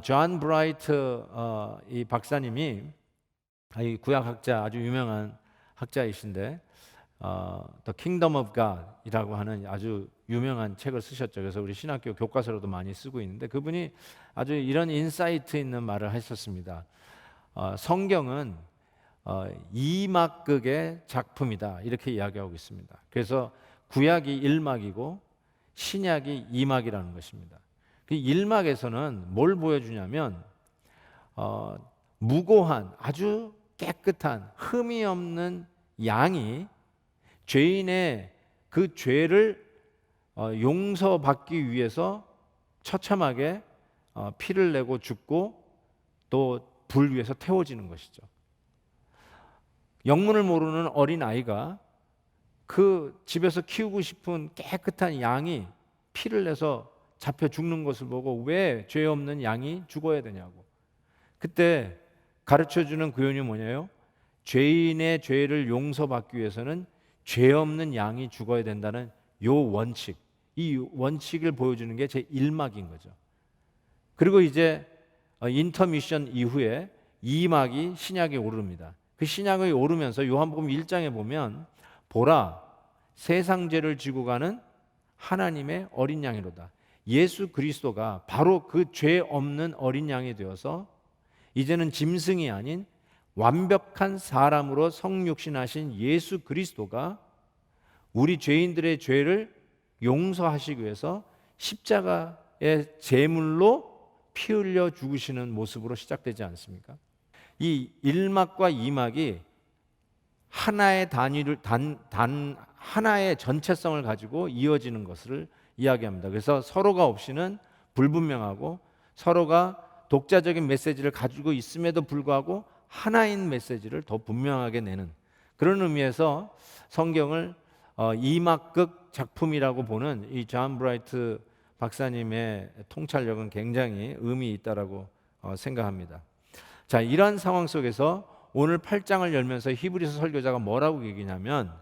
존 브라이트 이 박사님이 이 구약학자 아주 유명한 학자이신데 The Kingdom of God이라고 하는 아주 유명한 책을 쓰셨죠. 그래서 우리 신학교 교과서로도 많이 쓰고 있는데 그분이 아주 이런 인사이트 있는 말을 하셨습니다. 성경은 이막극의 작품이다 이렇게 이야기하고 있습니다. 그래서 구약이 1막이고 신약이 2막이라는 것입니다. 그 1막에서는 뭘 보여주냐면 무고한 아주 깨끗한 흠이 없는 양이 죄인의 그 죄를 용서받기 위해서 처참하게 피를 내고 죽고 또 불 위에서 태워지는 것이죠. 영문을 모르는 어린 아이가 그 집에서 키우고 싶은 깨끗한 양이 피를 내서 잡혀 죽는 것을 보고 왜 죄 없는 양이 죽어야 되냐고. 그때 가르쳐주는 교훈이 뭐냐요? 죄인의 죄를 용서받기 위해서는 죄 없는 양이 죽어야 된다는 요 원칙, 이 원칙을 보여주는 게 제 1막인 거죠. 그리고 이제 인터미션 이후에 2막이 신약에 오릅니다. 그 신약이 오르면서 요한복음 1장에 보면 보라 세상 죄를 지고 가는 하나님의 어린 양이로다. 예수 그리스도가 바로 그 죄 없는 어린 양이 되어서 이제는 짐승이 아닌 완벽한 사람으로 성육신하신 예수 그리스도가 우리 죄인들의 죄를 용서하시기 위해서 십자가의 제물로 피 흘려 죽으시는 모습으로 시작되지 않습니까? 이 1막과 2막이 하나의 단위를 하나의 전체성을 가지고 이어지는 것을 이야기합니다. 그래서 서로가 없이는 불분명하고 서로가 독자적인 메시지를 가지고 있음에도 불구하고 하나인 메시지를 더 분명하게 내는 그런 의미에서 성경을 2막극 작품이라고 보는 이 존 브라이트 박사님의 통찰력은 굉장히 의미 있다라고 생각합니다. 자, 이러한 상황 속에서 오늘 8장을 열면서 히브리서 설교자가 뭐라고 얘기냐면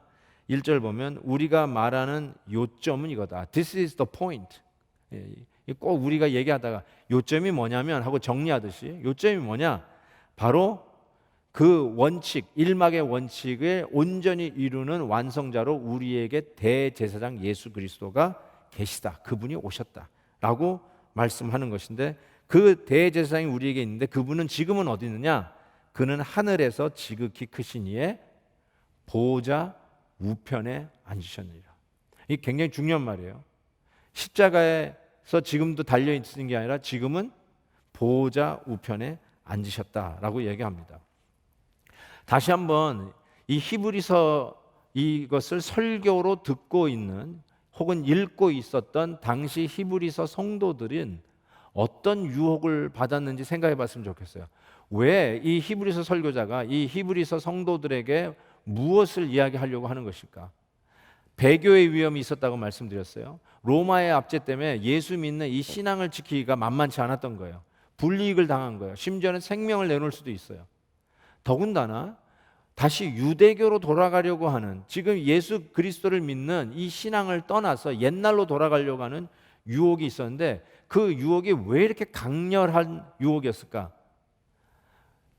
1절 보면 우리가 말하는 요점은 이거다. This is the point. 꼭 우리가 얘기하다가 요점이 뭐냐면 하고 정리하듯이 요점이 뭐냐? 바로 그 원칙, 1막의 원칙을 온전히 이루는 완성자로 우리에게 대제사장 예수 그리스도가 계시다. 그분이 오셨다라고 말씀하는 것인데 그 대제사장이 우리에게 있는데 그분은 지금은 어디 있느냐? 그는 하늘에서 지극히 크신 이의 보좌 우편에 앉으셨느니라. 이게 굉장히 중요한 말이에요. 십자가에서 지금도 달려 있는 게 아니라 지금은 보좌 우편에 앉으셨다라고 얘기합니다. 다시 한번 이 히브리서 이것을 설교로 듣고 있는 혹은 읽고 있었던 당시 히브리서 성도들은 어떤 유혹을 받았는지 생각해 봤으면 좋겠어요. 왜 이 히브리서 설교자가 이 히브리서 성도들에게 무엇을 이야기하려고 하는 것일까? 배교의 위험이 있었다고 말씀드렸어요. 로마의 압제 때문에 예수 믿는 이 신앙을 지키기가 만만치 않았던 거예요. 불이익을 당한 거예요. 심지어는 생명을 내놓을 수도 있어요. 더군다나 다시 유대교로 돌아가려고 하는 지금 예수 그리스도를 믿는 이 신앙을 떠나서 옛날로 돌아가려고 하는 유혹이 있었는데 그 유혹이 왜 이렇게 강렬한 유혹이었을까?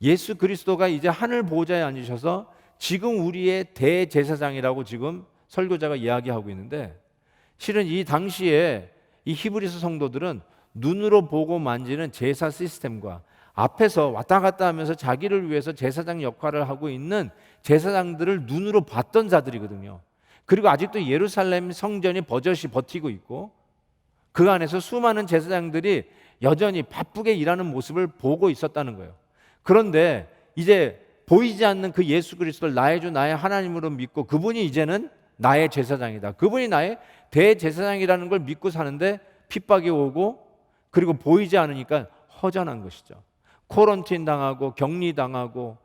예수 그리스도가 이제 하늘 보좌에 앉으셔서 지금 우리의 대제사장이라고 지금 설교자가 이야기하고 있는데 실은 이 당시에 이 히브리서 성도들은 눈으로 보고 만지는 제사 시스템과 앞에서 왔다 갔다 하면서 자기를 위해서 제사장 역할을 하고 있는 제사장들을 눈으로 봤던 자들이거든요. 그리고 아직도 예루살렘 성전이 버젓이 버티고 있고 그 안에서 수많은 제사장들이 여전히 바쁘게 일하는 모습을 보고 있었다는 거예요. 그런데 이제 보이지 않는 그 예수 그리스도를 나의 주 나의 하나님으로 믿고 그분이 이제는 나의 제사장이다. 그분이 나의 대제사장이라는 걸 믿고 사는데 핍박이 오고 그리고 보이지 않으니까 허전한 것이죠. 코런틴 당하고 격리 당하고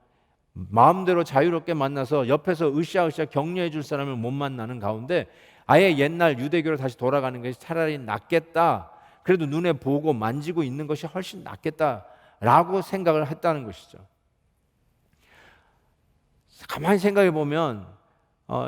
마음대로 자유롭게 만나서 옆에서 으쌰으쌰 격려해 줄 사람을 못 만나는 가운데 아예 옛날 유대교로 다시 돌아가는 것이 차라리 낫겠다. 그래도 눈에 보고 만지고 있는 것이 훨씬 낫겠다라고 생각을 했다는 것이죠. 가만히 생각해 보면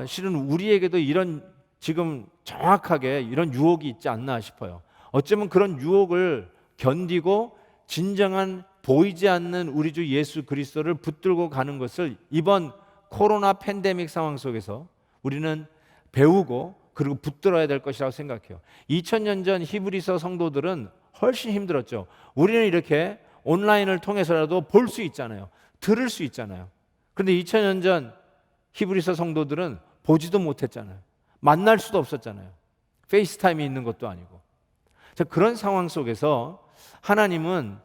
실은 우리에게도 이런 지금 정확하게 이런 유혹이 있지 않나 싶어요. 어쩌면 그런 유혹을 견디고 진정한 보이지 않는 우리 주 예수 그리스도를 붙들고 가는 것을 이번 코로나 팬데믹 상황 속에서 우리는 배우고 그리고 붙들어야 될 것이라고 생각해요. 2000년 전 히브리서 성도들은 훨씬 힘들었죠. 우리는 이렇게 온라인을 통해서라도 볼 수 있잖아요. 들을 수 있잖아요. 그런데 2000년 전 히브리서 성도들은 보지도 못했잖아요. 만날 수도 없었잖아요. 페이스타임이 있는 것도 아니고. 자, 그런 상황 속에서 하나님은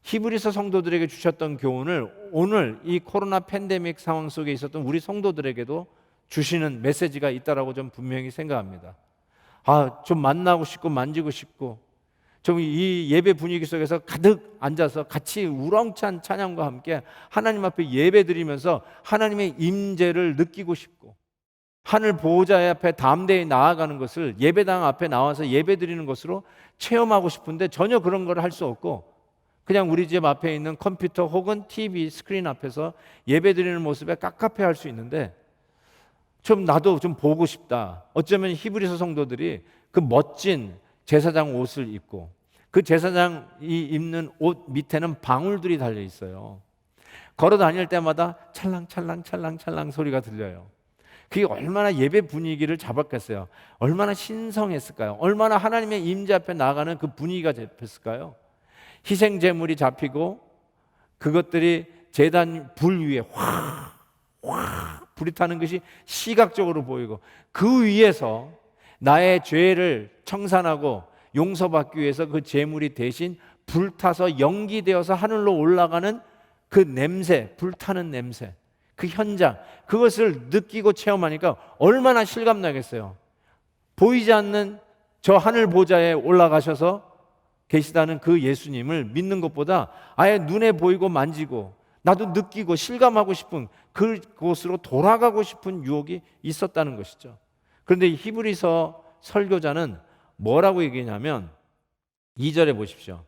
히브리서 성도들에게 주셨던 교훈을 오늘 이 코로나 팬데믹 상황 속에 있었던 우리 성도들에게도 주시는 메시지가 있다라고 좀 분명히 생각합니다. 좀 만나고 싶고 만지고 싶고 좀 이 예배 분위기 속에서 가득 앉아서 같이 우렁찬 찬양과 함께 하나님 앞에 예배 드리면서 하나님의 임재를 느끼고 싶고 하늘 보호자 앞에 담대히 나아가는 것을 예배당 앞에 나와서 예배 드리는 것으로 체험하고 싶은데 전혀 그런 걸 할 수 없고 그냥 우리 집 앞에 있는 컴퓨터 혹은 TV 스크린 앞에서 예배 드리는 모습에 깝깝해할 수 있는데 좀 나도 좀 보고 싶다. 어쩌면 히브리서 성도들이 그 멋진 제사장 옷을 입고 그 제사장이 입는 옷 밑에는 방울들이 달려 있어요. 걸어 다닐 때마다 찰랑찰랑 소리가 들려요. 그게 얼마나 예배 분위기를 잡았겠어요. 얼마나 신성했을까요? 얼마나 하나님의 임재 앞에 나가는 그 분위기가 잡혔을까요? 희생 제물이 잡히고 그것들이 제단 불 위에 확 불이 타는 것이 시각적으로 보이고 그 위에서 나의 죄를 청산하고 용서받기 위해서 그 제물이 대신 불타서 연기되어서 하늘로 올라가는 그 냄새, 불타는 냄새, 그 현장, 그것을 느끼고 체험하니까 얼마나 실감나겠어요. 보이지 않는 저 하늘 보좌에 올라가셔서 계시다는 그 예수님을 믿는 것보다 아예 눈에 보이고 만지고 나도 느끼고 실감하고 싶은 그곳으로 돌아가고 싶은 유혹이 있었다는 것이죠. 그런데 히브리서 설교자는 뭐라고 얘기하냐면 2절에 보십시오.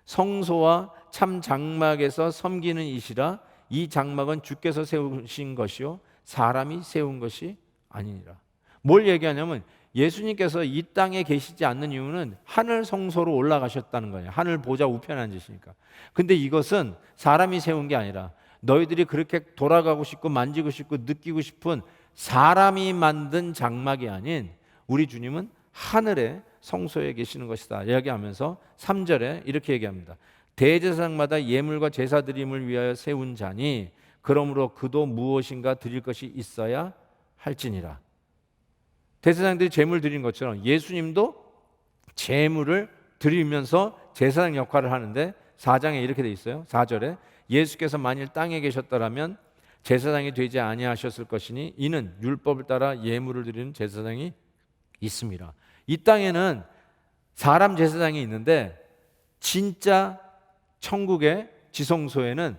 성소와 참 장막에서 섬기는 이시라 이 장막은 주께서 세우신 것이요 사람이 세운 것이 아니니라. 뭘 얘기하냐면 예수님께서 이 땅에 계시지 않는 이유는 하늘 성소로 올라가셨다는 거예요. 하늘 보좌 우편에 앉으시니까. 근데 이것은 사람이 세운 게 아니라 너희들이 그렇게 돌아가고 싶고 만지고 싶고 느끼고 싶은 사람이 만든 장막이 아닌 우리 주님은 하늘의 성소에 계시는 것이다 이야기하면서 3절에 이렇게 얘기합니다. 대제사장마다 예물과 제사 드림을 위하여 세운 자니 그러므로 그도 무엇인가 드릴 것이 있어야 할지니라. 대제사장들이 제물 드린 것처럼 예수님도 제물을 드리면서 제사장 역할을 하는데 4장에 이렇게 돼 있어요. 4절에 예수께서 만일 땅에 계셨더라면 제사장이 되지 아니하셨을 것이니 이는 율법을 따라 예물을 드리는 제사장이 있습니다. 이 땅에는 사람 제사장이 있는데 진짜 천국의 지성소에는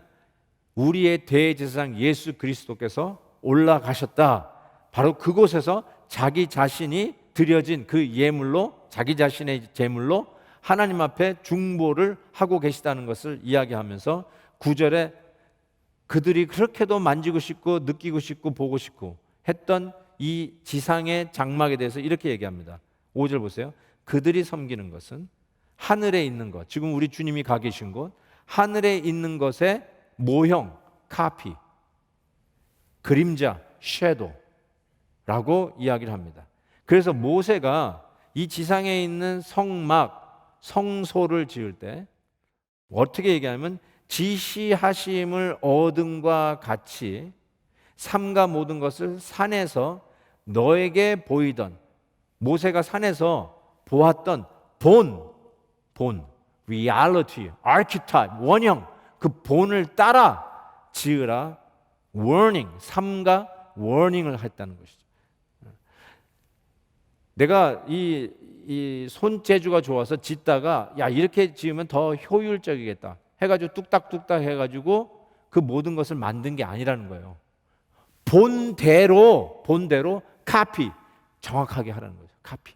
우리의 대제사장 예수 그리스도께서 올라가셨다. 바로 그곳에서 자기 자신이 드려진 그 예물로 자기 자신의 제물로 하나님 앞에 중보를 하고 계시다는 것을 이야기하면서 9절에 그들이 그렇게도 만지고 싶고 느끼고 싶고 보고 싶고 했던 이 지상의 장막에 대해서 이렇게 얘기합니다. 5절 보세요. 그들이 섬기는 것은 하늘에 있는 것, 지금 우리 주님이 가 계신 곳, 하늘에 있는 것의 모형, 카피, 그림자, 섀도우라고 이야기를 합니다. 그래서 모세가 이 지상에 있는 성막, 성소를 지을 때 어떻게 얘기하면 지시하심을 얻음과 같이 삼가 모든 것을 산에서 너에게 보이던 모세가 산에서 보았던 본, reality, archetype, 원형 그 본을 따라 지으라 warning, 삼가 warning을 했다는 것이죠. 내가 이 손재주가 좋아서 짓다가 야 이렇게 지으면 더 효율적이겠다 해가지고 뚝딱뚝딱 해가지고 그 모든 것을 만든 게 아니라는 거예요. 본대로 카피 정확하게 하라는 거죠. 카피.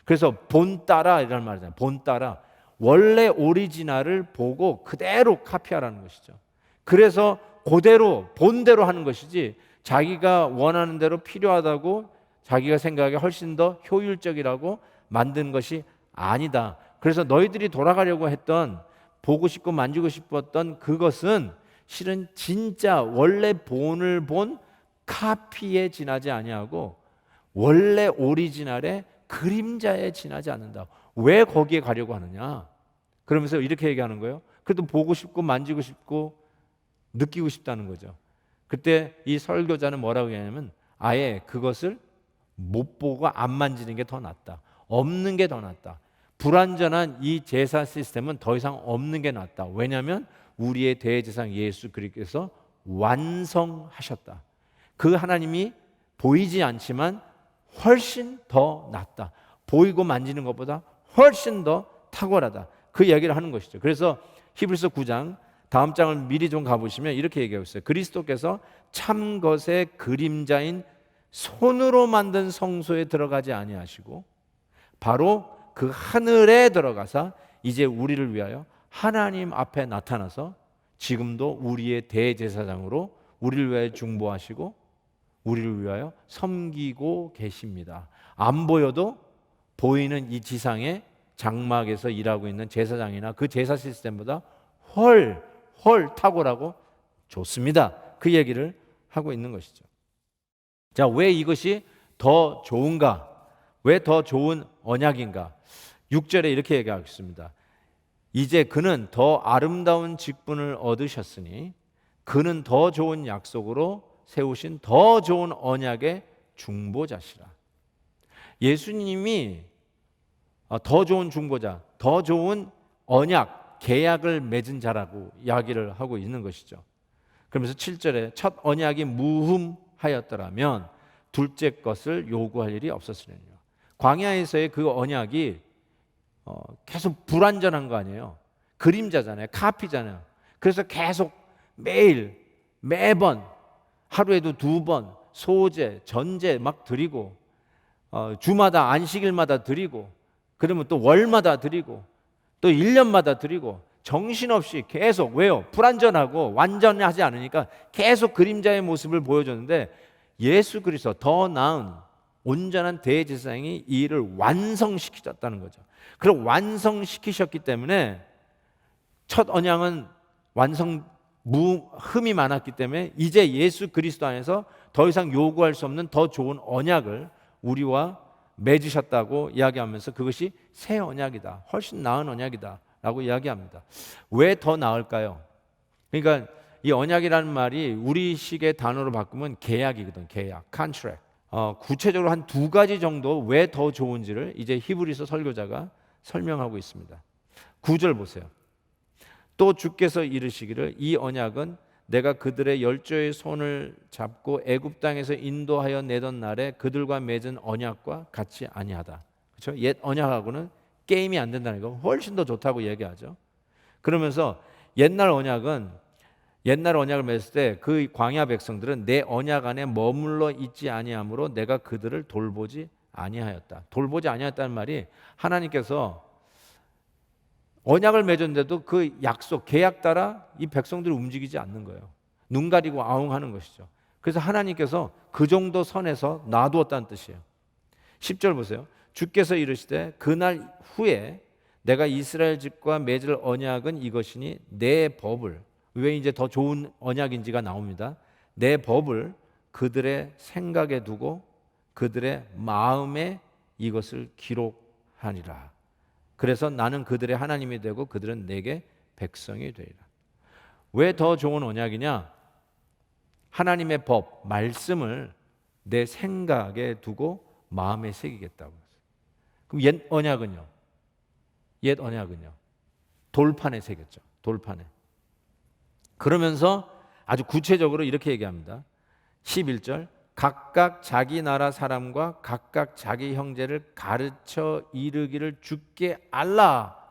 그래서 본 따라 이라는 말이잖아요. 본 따라 원래 오리지널을 보고 그대로 카피하라는 것이죠. 그래서 그대로 본대로 하는 것이지 자기가 원하는 대로 필요하다고 자기가 생각하기에 훨씬 더 효율적이라고 만든 것이 아니다. 그래서 너희들이 돌아가려고 했던, 보고 싶고 만지고 싶었던 그것은 실은 진짜 원래 본을 본 카피에 지나지 아니하고 원래 오리지널의 그림자에 지나지 않는다. 왜 거기에 가려고 하느냐? 그러면서 이렇게 얘기하는 거예요. 그래도 보고 싶고 만지고 싶고 느끼고 싶다는 거죠. 그때 이 설교자는 뭐라고 얘기하냐면, 아예 그것을 못 보고 안 만지는 게 더 낫다. 없는 게 더 낫다. 불완전한 이 제사 시스템은 더 이상 없는 게 낫다. 왜냐하면 우리의 대제사장 예수 그리스도께서 완성하셨다. 그 하나님이 보이지 않지만 훨씬 더 낫다. 보이고 만지는 것보다 훨씬 더 탁월하다. 그 이야기를 하는 것이죠. 그래서 히브리서 9장 다음 장을 미리 좀 가보시면 이렇게 얘기하고 있어요. 그리스도께서 참 것의 그림자인 손으로 만든 성소에 들어가지 아니하시고 바로 그 하늘에 들어가사 이제 우리를 위하여 하나님 앞에 나타나서 지금도 우리의 대제사장으로 우리를 위하여 중보하시고 우리를 위하여 섬기고 계십니다. 안 보여도 보이는 이 지상의 장막에서 일하고 있는 제사장이나 그 제사 시스템보다 훨 탁월하고 좋습니다. 그 얘기를 하고 있는 것이죠. 자, 왜 이것이 더 좋은가? 왜 더 좋은 언약인가? 6절에 이렇게 얘기하겠습니다. 이제 그는 더 아름다운 직분을 얻으셨으니 그는 더 좋은 약속으로 세우신 더 좋은 언약의 중보자시라. 예수님이 더 좋은 중보자, 더 좋은 언약, 계약을 맺은 자라고 이야기를 하고 있는 것이죠. 그러면서 7절에 첫 언약이 무흠하였더라면 둘째 것을 요구할 일이 없었으리요. 광야에서의 그 언약이 계속 불완전한 거 아니에요. 그림자잖아요. 카피잖아요. 그래서 계속 매일 매번 하루에도 2번 소제, 전제 막 드리고 주마다 안식일마다 드리고 그러면 또 월마다 드리고 또 1년마다 드리고 정신없이 계속 왜요? 불완전하고 완전하지 않으니까 계속 그림자의 모습을 보여줬는데 예수 그리스도 더 나은 온전한 대제사장이 이 일을 완성시키셨다는 거죠. 그럼 완성시키셨기 때문에 첫 언약은 흠이 많았기 때문에 이제 예수 그리스도 안에서 더 이상 요구할 수 없는 더 좋은 언약을 우리와 맺으셨다고 이야기하면서 그것이 새 언약이다. 훨씬 나은 언약이다 라고 이야기합니다. 왜 더 나을까요? 그러니까 이 언약이라는 말이 우리식의 단어로 바꾸면 계약이거든. 계약, contract. 구체적으로 한 2가지 정도 왜 더 좋은지를 이제 히브리서 설교자가 설명하고 있습니다. 9절 보세요. 또 주께서 이르시기를 이 언약은 내가 그들의 열조의 손을 잡고 애굽 땅에서 인도하여 내던 날에 그들과 맺은 언약과 같이 아니하다. 그렇죠? 옛 언약하고는 게임이 안 된다는 거 훨씬 더 좋다고 얘기하죠. 그러면서 옛날 언약을 맺을 때 그 광야 백성들은 내 언약 안에 머물러 있지 아니하므로 내가 그들을 돌보지 아니하였다. 돌보지 아니하였다는 말이 하나님께서 언약을 맺었는데도 그 약속, 계약 따라 이 백성들이 움직이지 않는 거예요. 눈 가리고 아웅하는 것이죠. 그래서 하나님께서 그 정도 선에서 놔두었다는 뜻이에요. 10절 보세요. 주께서 이르시되 그날 후에 내가 이스라엘 집과 맺을 언약은 이것이니 내 법을, 왜 이제 더 좋은 언약인지가 나옵니다. 내 법을 그들의 생각에 두고 그들의 마음에 이것을 기록하니라. 그래서 나는 그들의 하나님이 되고 그들은 내게 백성이 되리라. 왜 더 좋은 언약이냐? 하나님의 법, 말씀을 내 생각에 두고 마음에 새기겠다고. 그럼 옛 언약은요? 돌판에 새겼죠. 돌판에. 그러면서 아주 구체적으로 이렇게 얘기합니다. 11절 각각 자기 나라 사람과 각각 자기 형제를 가르쳐 이르기를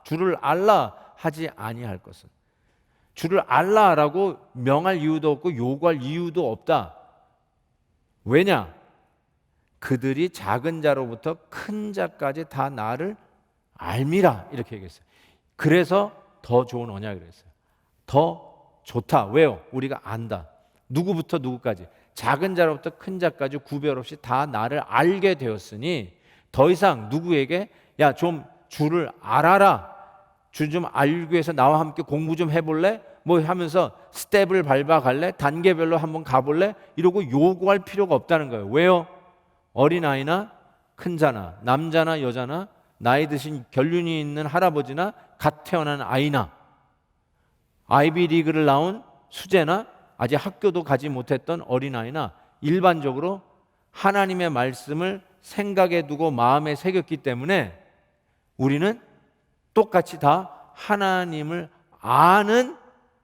주를 알라 하지 아니할 것은. 주를 알라라고 명할 이유도 없고 요구할 이유도 없다. 왜냐? 그들이 작은 자로부터 큰 자까지 다 나를 알미라 이렇게 얘기했어요. 그래서 더 좋은 언약이라고 했어요. 더 좋다. 왜요? 우리가 안다. 누구부터 누구까지. 작은 자로부터 큰 자까지 구별 없이 다 나를 알게 되었으니 더 이상 누구에게 야 좀 주를 알아라. 주 좀 알기 위해서 나와 함께 공부 좀 해볼래? 뭐 하면서 스텝을 밟아갈래? 단계별로 한번 가볼래? 이러고 요구할 필요가 없다는 거예요. 왜요? 어린아이나 큰 자나 남자나 여자나 나이 드신 결륜이 있는 할아버지나 갓 태어난 아이나 아이비리그를 나온 수재나 아직 학교도 가지 못했던 어린아이나 일반적으로 하나님의 말씀을 생각에 두고 마음에 새겼기 때문에 우리는 똑같이 다 하나님을 아는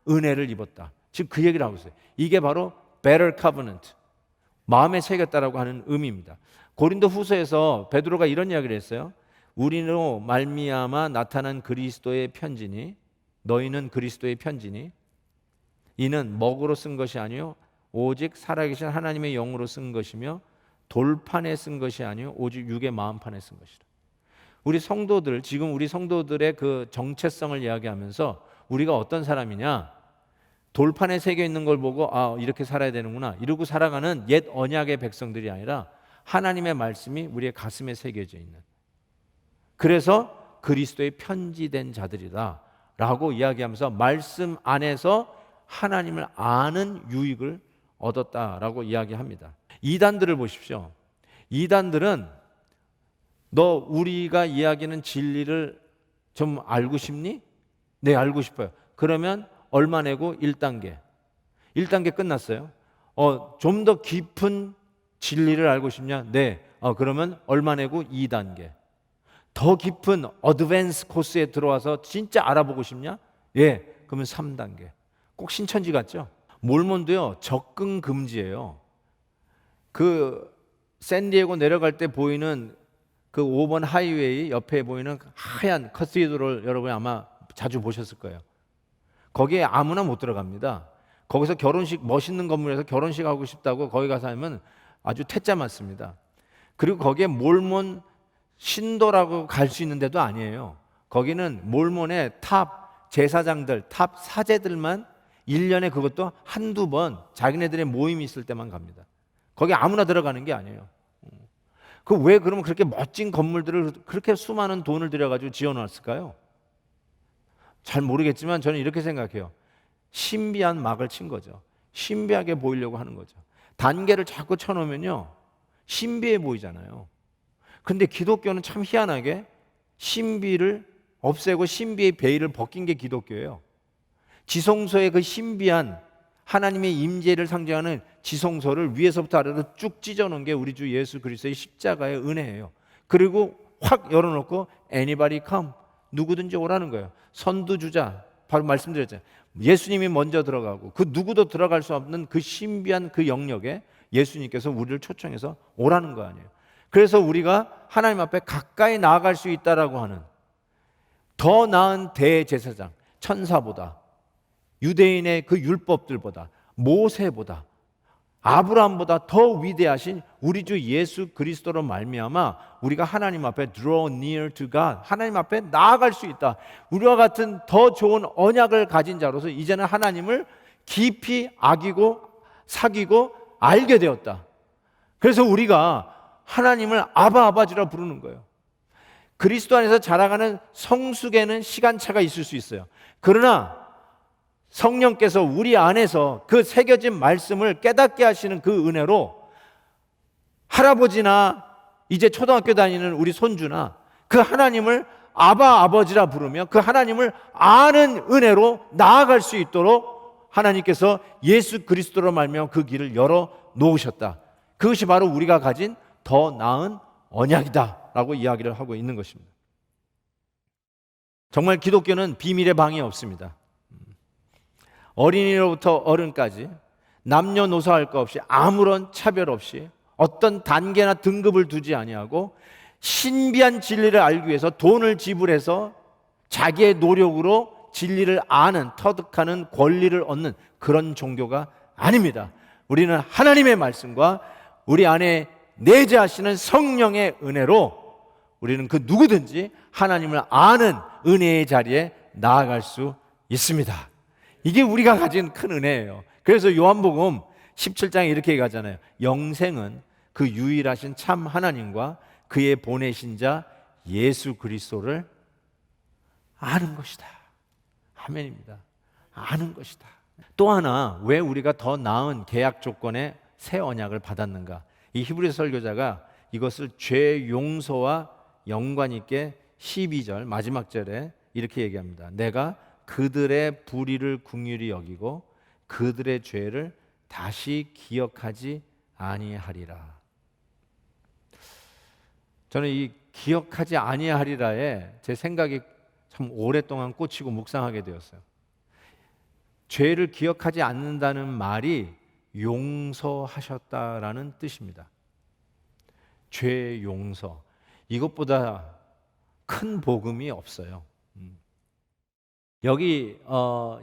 은혜를 입었다. 지금 그 얘기를 하고 있어요. 이게 바로 better covenant, 마음에 새겼다라고 하는 의미입니다. 고린도 후서에서 베드로가 이런 이야기를 했어요. 우리로 말미암아 나타난 그리스도의 편지니, 너희는 그리스도의 편지니, 이는 먹으로 쓴 것이 아니요 오직 살아계신 하나님의 영으로 쓴 것이며 돌판에 쓴 것이 아니요 오직 육의 마음판에 쓴 것이라. 우리 성도들, 지금 우리 성도들의 그 정체성을 이야기하면서 우리가 어떤 사람이냐, 돌판에 새겨 있는 걸 보고 이렇게 살아야 되는구나 이러고 살아가는 옛 언약의 백성들이 아니라 하나님의 말씀이 우리의 가슴에 새겨져 있는, 그래서 그리스도의 편지된 자들이다 라고 이야기하면서 말씀 안에서 하나님을 아는 유익을 얻었다라고 이야기합니다. 이단들을 보십시오. 이단들은 너 우리가 이야기하는 진리를 좀 알고 싶니? 네, 알고 싶어요. 그러면 얼마 내고 1단계. 1단계 끝났어요. 좀 더 깊은 진리를 알고 싶냐? 네. 그러면 얼마 내고 2단계. 더 깊은 어드밴스 코스에 들어와서 진짜 알아보고 싶냐? 예. 그러면 3단계. 꼭 신천지 같죠? 몰몬도요, 접근 금지예요. 그 샌디에고 내려갈 때 보이는 그 5번 하이웨이 옆에 보이는 하얀 커시드럴 여러분이 아마 자주 보셨을 거예요. 거기에 아무나 못 들어갑니다. 거기서 결혼식, 멋있는 건물에서 결혼식 하고 싶다고 거기 가서 하면 아주 퇴짜 맞습니다. 그리고 거기에 몰몬 신도라고 갈 수 있는 데도 아니에요. 거기는 몰몬의 탑 제사장들, 탑 사제들만 1년에 그것도 한두 번 자기네들의 모임이 있을 때만 갑니다. 거기 아무나 들어가는 게 아니에요. 왜 그러면 그렇게 멋진 건물들을 그렇게 수많은 돈을 들여가지고 지어놨을까요? 잘 모르겠지만 저는 이렇게 생각해요. 신비한 막을 친 거죠. 신비하게 보이려고 하는 거죠. 단계를 자꾸 쳐놓으면요, 신비해 보이잖아요. 근데 기독교는 참 희한하게 신비를 없애고 신비의 베일을 벗긴 게 기독교예요. 지성소의 그 신비한 하나님의 임재를 상징하는 지성소를 위에서부터 아래로 쭉 찢어놓은 게 우리 주 예수 그리스도의 십자가의 은혜예요. 그리고 확 열어놓고 anybody come, 누구든지 오라는 거예요. 선두주자, 바로 말씀드렸잖아요. 예수님이 먼저 들어가고 그 누구도 들어갈 수 없는 그 신비한 그 영역에 예수님께서 우리를 초청해서 오라는 거 아니에요. 그래서 우리가 하나님 앞에 가까이 나아갈 수 있다라고 하는 더 나은 대제사장, 천사보다, 유대인의 그 율법들보다, 모세보다, 아브라함보다 더 위대하신 우리 주 예수 그리스도로 말미암아 우리가 하나님 앞에 draw near to God, 하나님 앞에 나아갈 수 있다. 우리와 같은 더 좋은 언약을 가진 자로서 이제는 하나님을 깊이 아기고 사귀고 알게 되었다. 그래서 우리가 하나님을 아바지라 부르는 거예요. 그리스도 안에서 자라가는 성숙에는 시간차가 있을 수 있어요. 그러나 성령께서 우리 안에서 그 새겨진 말씀을 깨닫게 하시는 그 은혜로 할아버지나 이제 초등학교 다니는 우리 손주나 그 하나님을 아버지라 부르며 그 하나님을 아는 은혜로 나아갈 수 있도록 하나님께서 예수 그리스도로 말미암아 그 길을 열어 놓으셨다. 그것이 바로 우리가 가진 더 나은 언약이다 라고 이야기를 하고 있는 것입니다. 정말 기독교는 비밀의 방이 없습니다. 어린이로부터 어른까지 남녀노소 할 것 없이 아무런 차별 없이 어떤 단계나 등급을 두지 아니하고 신비한 진리를 알기 위해서 돈을 지불해서 자기의 노력으로 진리를 아는, 터득하는 권리를 얻는 그런 종교가 아닙니다. 우리는 하나님의 말씀과 우리 안에 내재하시는 성령의 은혜로 우리는 그 누구든지 하나님을 아는 은혜의 자리에 나아갈 수 있습니다. 이게 우리가 가진 큰 은혜예요. 그래서 요한복음 17장에 이렇게 얘기하잖아요. 영생은 그 유일하신 참 하나님과 그의 보내신 자 예수 그리스도를 아는 것이다. 아멘입니다. 아는 것이다. 또 하나, 왜 우리가 더 나은 계약 조건의 새 언약을 받았는가? 이 히브리 설교자가 이것을 죄 용서와 연관 있게 12절 마지막 절에 이렇게 얘기합니다. 내가 그들의 불의를 긍휼히 여기고 그들의 죄를 다시 기억하지 아니하리라. 저는 이 기억하지 아니하리라에 제 생각이 참 오랫동안 꽂히고 묵상하게 되었어요. 죄를 기억하지 않는다는 말이 용서하셨다라는 뜻입니다. 죄 용서, 이것보다 큰 복음이 없어요. 여기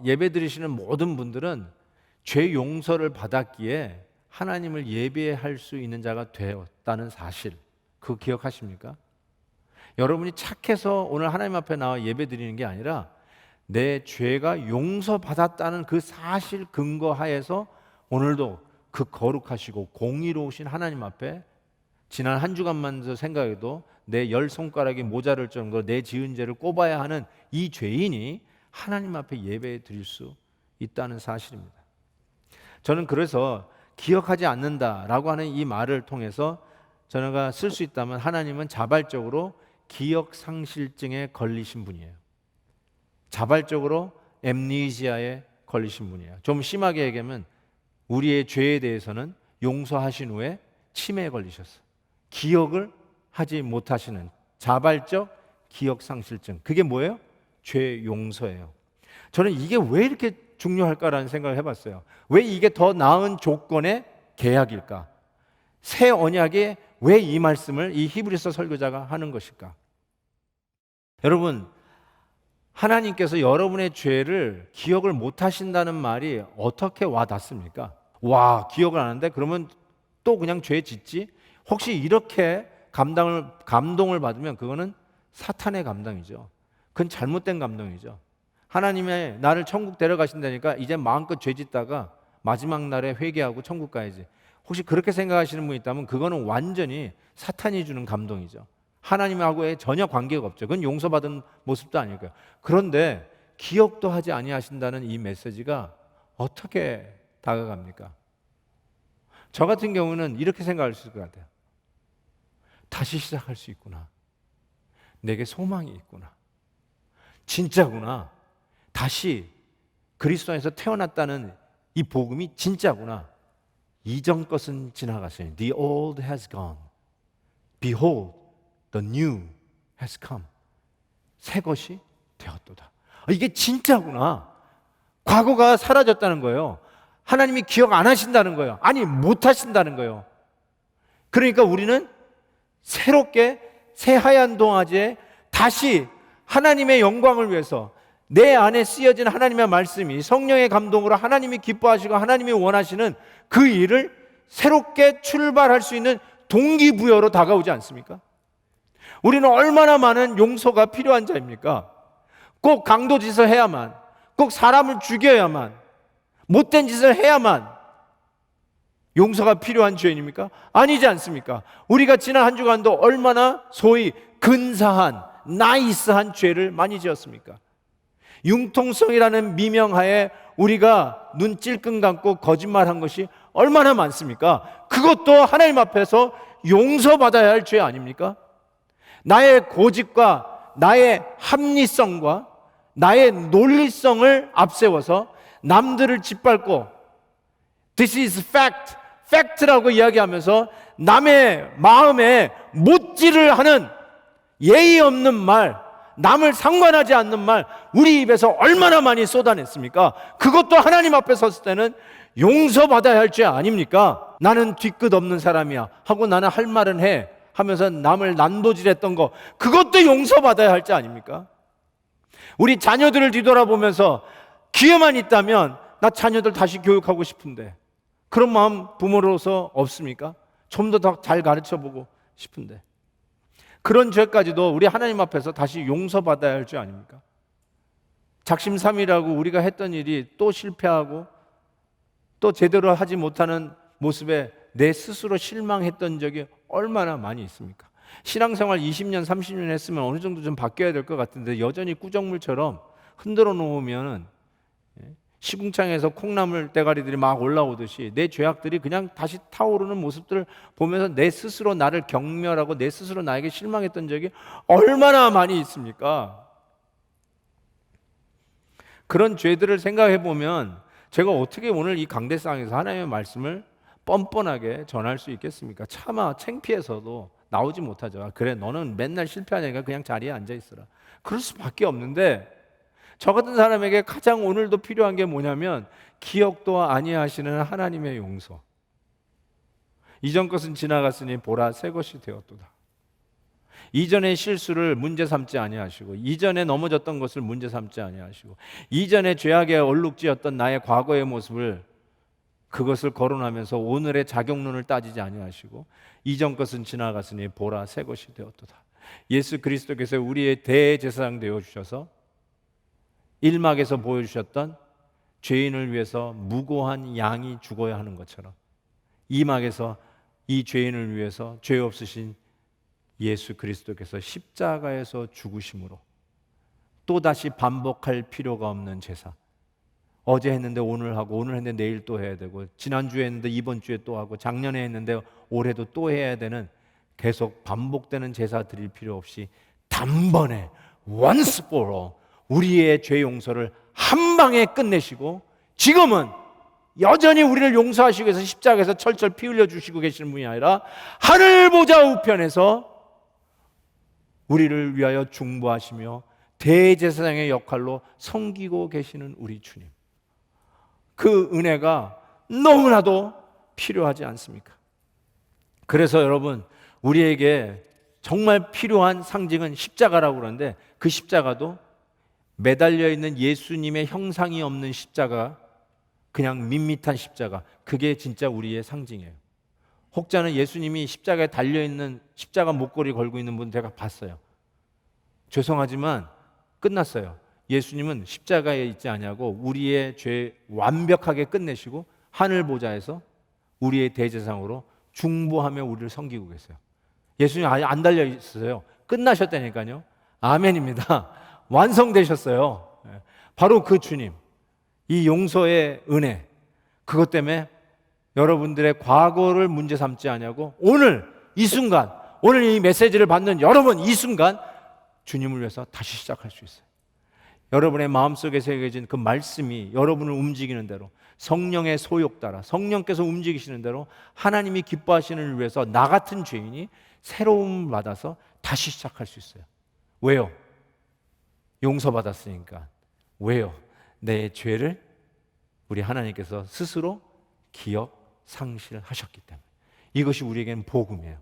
예배 드리시는 모든 분들은 죄 용서를 받았기에 하나님을 예배할 수 있는 자가 되었다는 사실, 그거 기억하십니까? 여러분이 착해서 오늘 하나님 앞에 나와 예배 드리는 게 아니라 내 죄가 용서받았다는 그 사실 근거하에서 오늘도 그 거룩하시고 공의로우신 하나님 앞에 지난 한 주간만 생각해도 내 10손가락이 모자랄 정도로 내 지은 죄를 꼽아야 하는 이 죄인이 하나님 앞에 예배 드릴 수 있다는 사실입니다. 저는 그래서 기억하지 않는다라고 하는 이 말을 통해서 저희가 쓸 수 있다면 하나님은 자발적으로 기억상실증에 걸리신 분이에요. 자발적으로 엠니시아에 걸리신 분이에요. 좀 심하게 얘기하면 우리의 죄에 대해서는 용서하신 후에 치매에 걸리셨어요. 기억을 하지 못하시는 자발적 기억상실증. 그게 뭐예요? 죄 용서예요. 저는 이게 왜 이렇게 중요할까라는 생각을 해봤어요. 왜 이게 더 나은 조건의 계약일까? 새 언약에 왜 이 말씀을 이 히브리서 설교자가 하는 것일까? 여러분, 하나님께서 여러분의 죄를 기억을 못 하신다는 말이 어떻게 와 닿습니까? 와, 기억을 안 하는데 그러면 또 그냥 죄 짓지? 혹시 이렇게 감동을 받으면 그거는 사탄의 감동이죠. 그건 잘못된 감동이죠. 하나님의 나를 천국 데려가신다니까 이제 마음껏 죄 짓다가 마지막 날에 회개하고 천국 가야지. 혹시 그렇게 생각하시는 분이 있다면 그거는 완전히 사탄이 주는 감동이죠. 하나님하고의 전혀 관계가 없죠. 그건 용서받은 모습도 아닐 거예요. 그런데 기억도 하지 아니하신다는 이 메시지가 어떻게 다가갑니까? 저 같은 경우는 이렇게 생각할 수 있을 것 같아요. 다시 시작할 수 있구나. 내게 소망이 있구나. 진짜구나. 다시 그리스도 안에서 태어났다는 이 복음이 진짜구나. 이전 것은 지나갔어요. The old has gone. Behold, the new has come. 새 것이 되었도다. 이게 진짜구나. 과거가 사라졌다는 거예요. 하나님이 기억 안 하신다는 거예요. 아니, 못 하신다는 거예요. 그러니까 우리는 새롭게 새하얀 동아지에 다시 하나님의 영광을 위해서 내 안에 쓰여진 하나님의 말씀이 성령의 감동으로 하나님이 기뻐하시고 하나님이 원하시는 그 일을 새롭게 출발할 수 있는 동기부여로 다가오지 않습니까? 우리는 얼마나 많은 용서가 필요한 자입니까? 꼭 강도짓을 해야만, 꼭 사람을 죽여야만, 못된 짓을 해야만 용서가 필요한 죄인입니까? 아니지 않습니까? 우리가 지난 한 주간도 얼마나 소위 근사한, 나이스한 죄를 많이 지었습니까? 융통성이라는 미명하에 우리가 눈 찔끔 감고 거짓말한 것이 얼마나 많습니까? 그것도 하나님 앞에서 용서받아야 할 죄 아닙니까? 나의 고집과 나의 합리성과 나의 논리성을 앞세워서 남들을 짓밟고 This is fact, fact라고 이야기하면서 남의 마음에 못질을 하는 예의 없는 말, 남을 상관하지 않는 말 우리 입에서 얼마나 많이 쏟아냈습니까? 그것도 하나님 앞에 섰을 때는 용서받아야 할 죄 아닙니까? 나는 뒤끝 없는 사람이야 하고 나는 할 말은 해 하면서 남을 난도질했던 거, 그것도 용서받아야 할 죄 아닙니까? 우리 자녀들을 뒤돌아보면서 기회만 있다면 나 자녀들 다시 교육하고 싶은데 그런 마음 부모로서 없습니까? 좀 더 잘 가르쳐보고 싶은데 그런 죄까지도 우리 하나님 앞에서 다시 용서받아야 할 죄 아닙니까? 작심삼일하고 우리가 했던 일이 또 실패하고 또 제대로 하지 못하는 모습에 내 스스로 실망했던 적이 얼마나 많이 있습니까? 신앙생활 20년, 30년 했으면 어느 정도 좀 바뀌어야 될 것 같은데 여전히 꾸정물처럼 흔들어 놓으면 시궁창에서 콩나물 대가리들이 막 올라오듯이 내 죄악들이 그냥 다시 타오르는 모습들을 보면서 내 스스로 나를 경멸하고 내 스스로 나에게 실망했던 적이 얼마나 많이 있습니까? 그런 죄들을 생각해 보면 제가 어떻게 오늘 이 강대상에서 하나님의 말씀을 뻔뻔하게 전할 수 있겠습니까? 차마 창피해서도 나오지 못하죠. 그래, 너는 맨날 실패하니까 그냥 자리에 앉아 있어라. 그럴 수밖에 없는데 저 같은 사람에게 가장 오늘도 필요한 게 뭐냐면 기억도 아니하시는 하나님의 용서. 이전 것은 지나갔으니 보라 새 것이 되었도다. 이전의 실수를 문제 삼지 아니하시고 이전에 넘어졌던 것을 문제 삼지 아니하시고 이전에 죄악에 얼룩지었던 나의 과거의 모습을 그것을 거론하면서 오늘의 자격론을 따지지 아니하시고 이전 것은 지나갔으니 보라 새 것이 되었도다. 예수 그리스도께서 우리의 대제사장 되어 주셔서 1막에서 보여주셨던 죄인을 위해서 무고한 양이 죽어야 하는 것처럼 2막에서 이 죄인을 위해서 죄 없으신 예수 그리스도께서 십자가에서 죽으심으로 또다시 반복할 필요가 없는 제사. 어제 했는데 오늘 하고 오늘 했는데 내일 또 해야 되고 지난주에 했는데 이번 주에 또 하고 작년에 했는데 올해도 또 해야 되는 계속 반복되는 제사 드릴 필요 없이 단번에 once for all 우리의 죄 용서를 한 방에 끝내시고 지금은 여전히 우리를 용서하시기 위해서 십자가에서 철철 피 흘려 주시고 계시는 분이 아니라 하늘 보좌 우편에서 우리를 위하여 중보하시며 대제사장의 역할로 섬기고 계시는 우리 주님. 그 은혜가 너무나도 필요하지 않습니까? 그래서 여러분 우리에게 정말 필요한 상징은 십자가라고 그러는데 그 십자가도 매달려 있는 예수님의 형상이 없는 십자가, 그냥 밋밋한 십자가, 그게 진짜 우리의 상징이에요. 혹자는 예수님이 십자가에 달려있는 십자가 목걸이 걸고 있는 분 제가 봤어요. 죄송하지만 끝났어요. 예수님은 십자가에 있지 아니하고 우리의 죄 완벽하게 끝내시고 하늘 보좌에서 우리의 대제사장으로 중보하며 우리를 섬기고 계세요. 예수님 아예 안 달려 있어요. 끝나셨다니까요. 아멘입니다. 완성되셨어요. 바로 그 주님, 이 용서의 은혜, 그것 때문에 여러분들의 과거를 문제 삼지 아니하고 오늘 이 순간, 오늘 이 메시지를 받는 여러분 이 순간 주님을 위해서 다시 시작할 수 있어요. 여러분의 마음속에 새겨진 그 말씀이 여러분을 움직이는 대로 성령의 소욕 따라 성령께서 움직이시는 대로 하나님이 기뻐하시는 일을 위해서 나 같은 죄인이 새로움을 받아서 다시 시작할 수 있어요. 왜요? 용서받았으니까. 왜요? 내 죄를 우리 하나님께서 스스로 기억 상실하셨기 때문에. 이것이 우리에게는 복음이에요.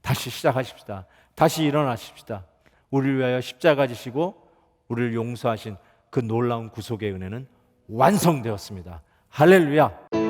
다시 시작하십시다. 다시 일어나십시다. 우리를 위하여 십자가 지시고 우리를 용서하신 그 놀라운 구속의 은혜는 완성되었습니다. 할렐루야.